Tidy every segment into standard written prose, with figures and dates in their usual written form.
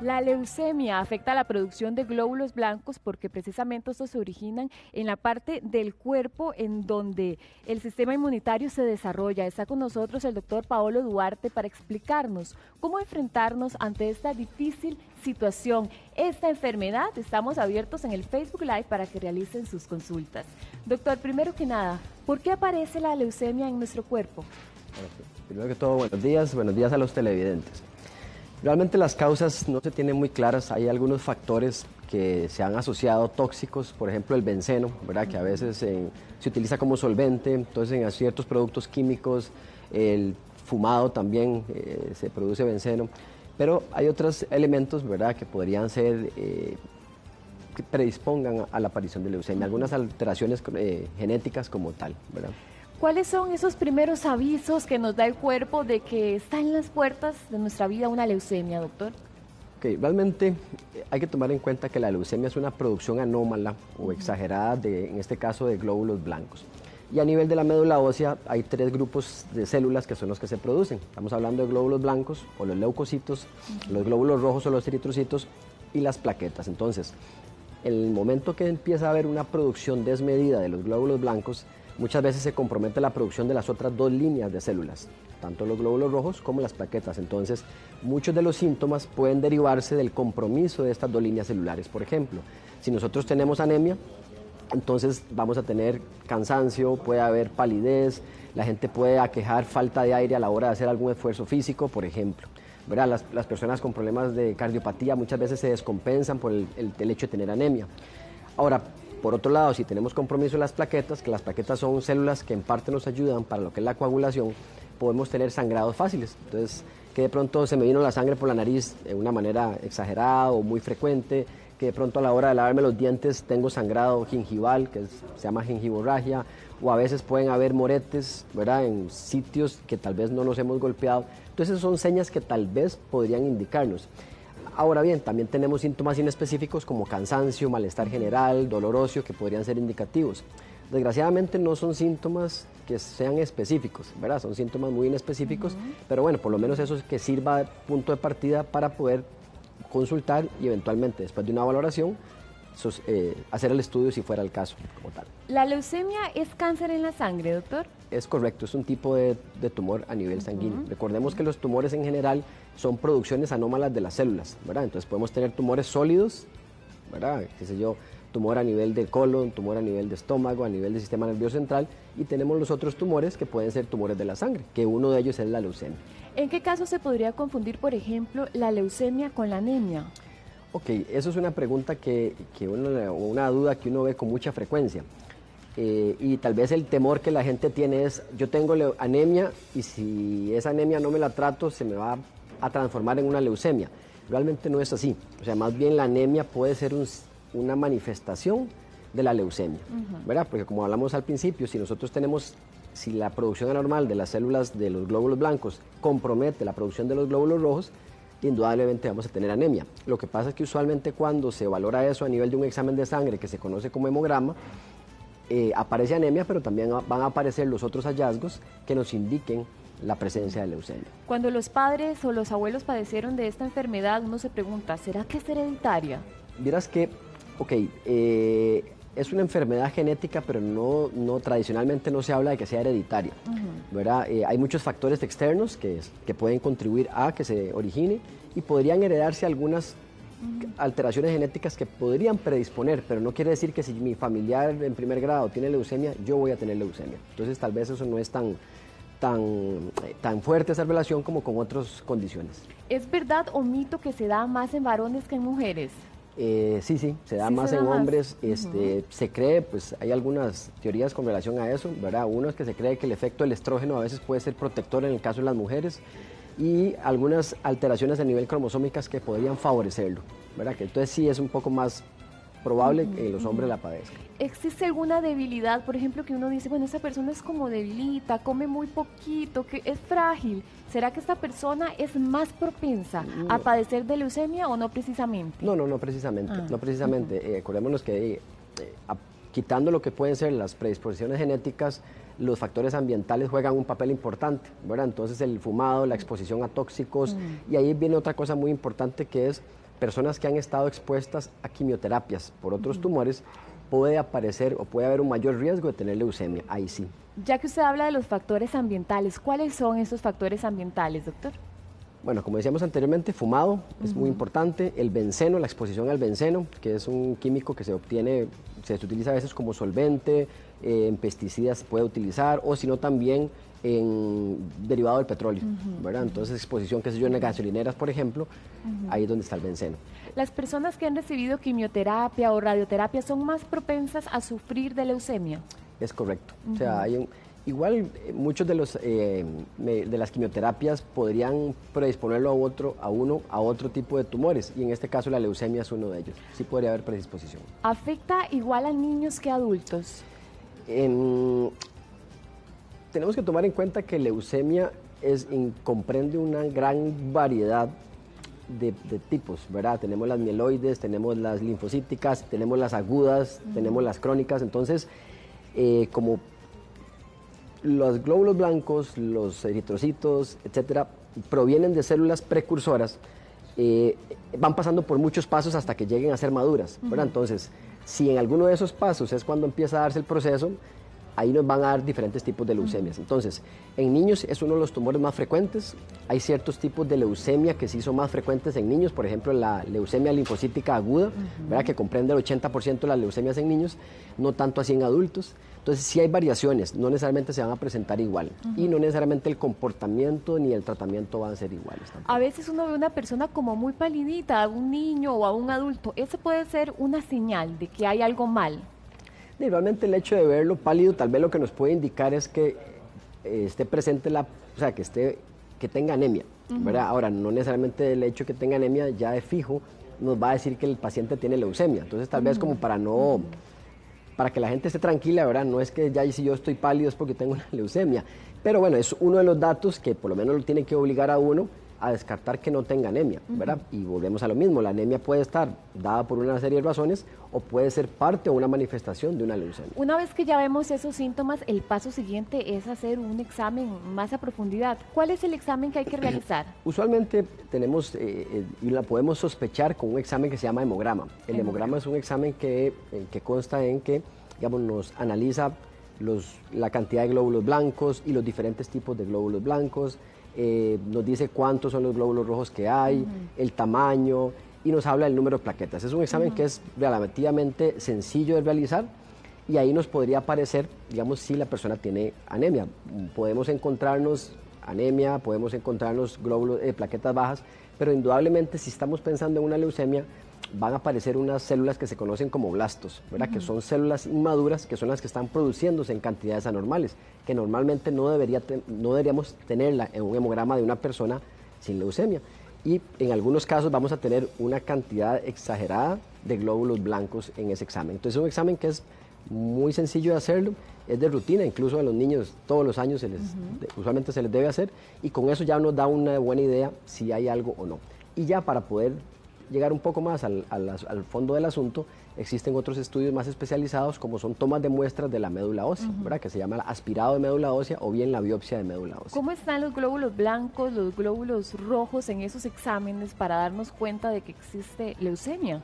La leucemia afecta a la producción de glóbulos blancos porque precisamente estos se originan en la parte del cuerpo en donde el sistema inmunitario se desarrolla. Está con nosotros el doctor Paolo Duarte para explicarnos cómo enfrentarnos ante esta difícil situación, esta enfermedad. Estamos abiertos en el Facebook Live para que realicen sus consultas. Doctor, primero que nada, ¿por qué aparece la leucemia en nuestro cuerpo? Bueno, primero que todo, buenos días a los televidentes. Realmente las causas no se tienen muy claras, hay algunos factores que se han asociado tóxicos, por ejemplo el benceno, ¿verdad? Que a veces se utiliza como solvente, entonces en ciertos productos químicos, el fumado también se produce benceno, pero hay otros elementos, ¿verdad? Que podrían ser, que predispongan a la aparición de leucemia, algunas alteraciones genéticas como tal, ¿verdad? ¿Cuáles son esos primeros avisos que nos da el cuerpo de que está en las puertas de nuestra vida una leucemia, doctor? Okay, realmente hay que tomar en cuenta que la leucemia es una producción anómala o exagerada, en este caso, de glóbulos blancos. Y a nivel de la médula ósea hay 3 grupos de células que son los que se producen. Estamos hablando de glóbulos blancos o los leucocitos, los glóbulos rojos o los eritrocitos y las plaquetas. Entonces, en el momento que empieza a haber una producción desmedida de los glóbulos blancos, muchas veces se compromete la producción de las otras 2 líneas de células, tanto los glóbulos rojos como las plaquetas. Entonces, muchos de los síntomas pueden derivarse del compromiso de estas 2 líneas celulares. Por ejemplo, si nosotros tenemos anemia, entonces vamos a tener cansancio, puede haber palidez, la gente puede aquejar falta de aire a la hora de hacer algún esfuerzo físico, por ejemplo. ¿Verdad? Las personas con problemas de cardiopatía muchas veces se descompensan por el hecho de tener anemia. Ahora, por otro lado, si tenemos compromiso de las plaquetas, que las plaquetas son células que en parte nos ayudan para lo que es la coagulación, podemos tener sangrados fáciles. Entonces, que de pronto se me vino la sangre por la nariz de una manera exagerada o muy frecuente, que de pronto a la hora de lavarme los dientes tengo sangrado gingival, se llama gingivorragia, o a veces pueden haber moretes, ¿verdad?, en sitios que tal vez no nos hemos golpeado. Entonces, son señas que tal vez podrían indicarnos. Ahora bien, también tenemos síntomas inespecíficos como cansancio, malestar general, dolor óseo, que podrían ser indicativos. Desgraciadamente no son síntomas que sean específicos, ¿verdad? Son síntomas muy inespecíficos, pero bueno, por lo menos eso es que sirva de punto de partida para poder consultar y eventualmente, después de una valoración, hacer el estudio si fuera el caso como tal. ¿La leucemia es cáncer en la sangre, doctor? Es correcto, es un tipo de tumor a nivel sanguíneo. Recordemos que los tumores en general son producciones anómalas de las células, ¿verdad? Entonces podemos tener tumores sólidos, ¿verdad? Qué sé yo, tumor a nivel de colon, tumor a nivel de estómago, a nivel del sistema nervioso central, y tenemos los otros tumores que pueden ser tumores de la sangre, que uno de ellos es la leucemia. ¿En qué caso se podría confundir, por ejemplo, la leucemia con la anemia? Ok, eso es una pregunta una duda que uno ve con mucha frecuencia. Y tal vez el temor que la gente tiene es, yo tengo anemia y si esa anemia no me la trato, se me va a transformar en una leucemia. Realmente no es así. O sea, más bien la anemia puede ser una manifestación de la leucemia, ¿verdad? Porque como hablamos al principio, si la producción anormal de las células de los glóbulos blancos compromete la producción de los glóbulos rojos, indudablemente vamos a tener anemia. Lo que pasa es que usualmente cuando se valora eso a nivel de un examen de sangre que se conoce como hemograma, aparece anemia, pero también van a aparecer los otros hallazgos que nos indiquen la presencia de leucemia. Cuando los padres o los abuelos padecieron de esta enfermedad, uno se pregunta, ¿será que es hereditaria? Vieras que, es una enfermedad genética, pero no tradicionalmente no se habla de que sea hereditaria, ¿verdad? Hay muchos factores externos que pueden contribuir a que se origine y podrían heredarse algunas alteraciones genéticas que podrían predisponer, pero no quiere decir que si mi familiar en primer grado tiene leucemia, yo voy a tener leucemia. Entonces tal vez eso no es tan fuerte esa relación como con otras condiciones. ¿Es verdad o mito que se da más en varones que en mujeres? Sí, se da más en hombres. Se cree, pues hay algunas teorías con relación a eso, ¿verdad? Uno es que se cree que el efecto del estrógeno a veces puede ser protector en el caso de las mujeres y algunas alteraciones a nivel cromosómicas que podrían favorecerlo, ¿verdad? Que entonces sí es un poco más probable que los hombres la padezcan. ¿Existe alguna debilidad, por ejemplo, que uno dice, bueno, esa persona es como debilita, come muy poquito, que es frágil? ¿Será que esta persona es más propensa a padecer de leucemia o no precisamente? No precisamente. Acordémonos que quitando lo que pueden ser las predisposiciones genéticas, los factores ambientales juegan un papel importante, ¿verdad? Entonces el fumado, la exposición a tóxicos, y ahí viene otra cosa muy importante que es personas que han estado expuestas a quimioterapias por otros tumores, puede aparecer o puede haber un mayor riesgo de tener leucemia, ahí sí. Ya que usted habla de los factores ambientales, ¿cuáles son esos factores ambientales, doctor? Bueno, como decíamos anteriormente, fumado es muy importante, el benceno, la exposición al benceno, que es un químico que se obtiene, se utiliza a veces como solvente, en pesticidas se puede utilizar, o si no también en derivado del petróleo, ¿verdad? Entonces, exposición, qué sé yo, en las gasolineras, por ejemplo, ahí es donde está el benceno. ¿Las personas que han recibido quimioterapia o radioterapia son más propensas a sufrir de leucemia? Es correcto. O sea, igual muchos de las quimioterapias podrían predisponerlo a uno a otro tipo de tumores, y en este caso la leucemia es uno de ellos. Sí podría haber predisposición. ¿Afecta igual a niños que a adultos? Tenemos que tomar en cuenta que leucemia comprende una gran variedad de tipos, ¿verdad? Tenemos las mieloides, tenemos las linfocíticas, tenemos las agudas, tenemos las crónicas. Entonces, como los glóbulos blancos, los eritrocitos, etcétera, provienen de células precursoras, van pasando por muchos pasos hasta que lleguen a ser maduras, ¿verdad? Entonces, si en alguno de esos pasos es cuando empieza a darse el proceso, ahí nos van a dar diferentes tipos de leucemias. Entonces, en niños es uno de los tumores más frecuentes. Hay ciertos tipos de leucemia que sí son más frecuentes en niños, por ejemplo, la leucemia linfocítica aguda, ¿verdad? Que comprende el 80% de las leucemias en niños, no tanto así en adultos. Entonces, sí hay variaciones, no necesariamente se van a presentar igual, y no necesariamente el comportamiento ni el tratamiento van a ser iguales tampoco. A veces uno ve una persona como muy palidita, a un niño o a un adulto. ¿Eso puede ser una señal de que hay algo mal? Realmente el hecho de verlo pálido, tal vez lo que nos puede indicar es que esté presente que tenga anemia, ¿verdad? Ahora, no necesariamente el hecho de que tenga anemia ya de fijo nos va a decir que el paciente tiene leucemia. Entonces, tal vez como para que la gente esté tranquila, ¿verdad? No es que ya si yo estoy pálido es porque tengo una leucemia. Pero bueno, es uno de los datos que por lo menos lo tiene que obligar a uno a descartar que no tenga anemia, ¿verdad? Y volvemos a lo mismo, la anemia puede estar dada por una serie de razones o puede ser parte o una manifestación de una leucemia. Una vez que ya vemos esos síntomas, el paso siguiente es hacer un examen más a profundidad. ¿Cuál es el examen que hay que realizar? Usualmente tenemos, y la podemos sospechar con un examen que se llama hemograma. El hemograma es un examen que consta en que, digamos, nos analiza la cantidad de glóbulos blancos y los diferentes tipos de glóbulos blancos, nos dice cuántos son los glóbulos rojos que hay, el tamaño, y nos habla del número de plaquetas. Es un examen que es relativamente sencillo de realizar, y ahí nos podría aparecer, digamos, si la persona tiene anemia. Podemos encontrarnos anemia, podemos encontrarnos plaquetas bajas, pero indudablemente si estamos pensando en una leucemia, van a aparecer unas células que se conocen como blastos, ¿verdad? Que son células inmaduras, que son las que están produciéndose en cantidades anormales, que normalmente no deberíamos tenerla en un hemograma de una persona sin leucemia. Y en algunos casos vamos a tener una cantidad exagerada de glóbulos blancos en ese examen. Entonces es un examen que es muy sencillo de hacerlo, es de rutina, incluso a los niños todos los años usualmente se les debe hacer, y con eso ya nos da una buena idea si hay algo o no. Y ya para poder llegar un poco más al fondo del asunto, existen otros estudios más especializados, como son tomas de muestras de la médula ósea, ¿verdad? Que se llama aspirado de médula ósea o bien la biopsia de médula ósea. ¿Cómo están los glóbulos blancos, los glóbulos rojos en esos exámenes para darnos cuenta de que existe leucemia?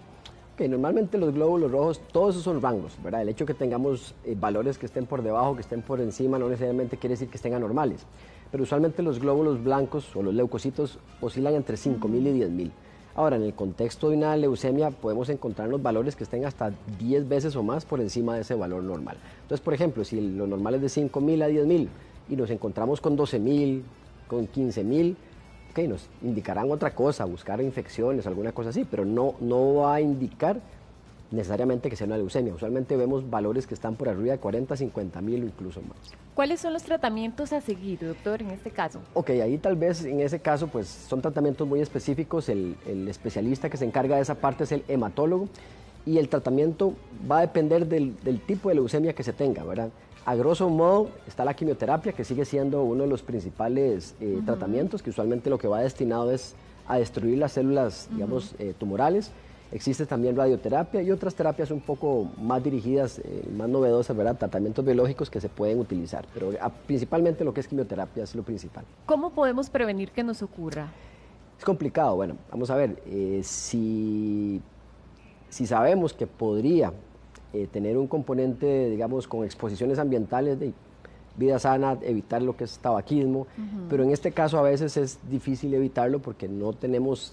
Normalmente los glóbulos rojos, todos esos son rangos, ¿verdad? El hecho de que tengamos valores que estén por debajo, que estén por encima, no necesariamente quiere decir que estén anormales. Pero usualmente los glóbulos blancos o los leucocitos oscilan entre 5.000 y 10.000. Ahora, en el contexto de una leucemia podemos encontrarnos valores que estén hasta 10 veces o más por encima de ese valor normal. Entonces, por ejemplo, si lo normal es de 5.000 a 10.000 y nos encontramos con 12.000, con 15.000, nos indicarán otra cosa, buscar infecciones, alguna cosa así, pero no va a indicar necesariamente que sea una leucemia. Usualmente vemos valores que están por arriba de 40, 50.000 o incluso más. ¿Cuáles son los tratamientos a seguir, doctor, en este caso? Ahí tal vez en ese caso pues son tratamientos muy específicos. El especialista que se encarga de esa parte es el hematólogo, y el tratamiento va a depender del tipo de leucemia que se tenga, ¿verdad? A grosso modo está la quimioterapia, que sigue siendo uno de los principales tratamientos, que usualmente lo que va destinado es a destruir las células, digamos, tumorales. Existe también radioterapia y otras terapias un poco más dirigidas, más novedosas, ¿verdad? Tratamientos biológicos que se pueden utilizar, pero principalmente lo que es quimioterapia es lo principal. ¿Cómo podemos prevenir que nos ocurra? Es complicado. Bueno, vamos a ver, si sabemos que podría tener un componente, digamos, con exposiciones ambientales de vida sana, evitar lo que es tabaquismo, pero en este caso a veces es difícil evitarlo porque no tenemos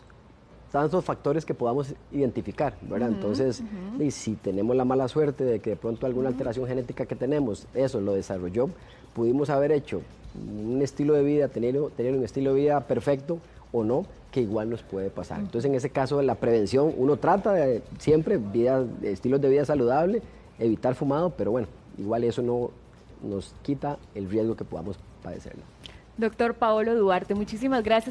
tantos factores que podamos identificar, ¿verdad? Entonces, y si tenemos la mala suerte de que de pronto alguna alteración genética que tenemos, eso lo desarrolló, pudimos haber hecho un estilo de vida, tener un estilo de vida perfecto o no, que igual nos puede pasar. Entonces, en ese caso, la prevención, uno trata de siempre estilos de vida saludable, evitar fumado, pero bueno, igual eso no nos quita el riesgo que podamos padecerlo. Doctor Paolo Duarte, muchísimas gracias.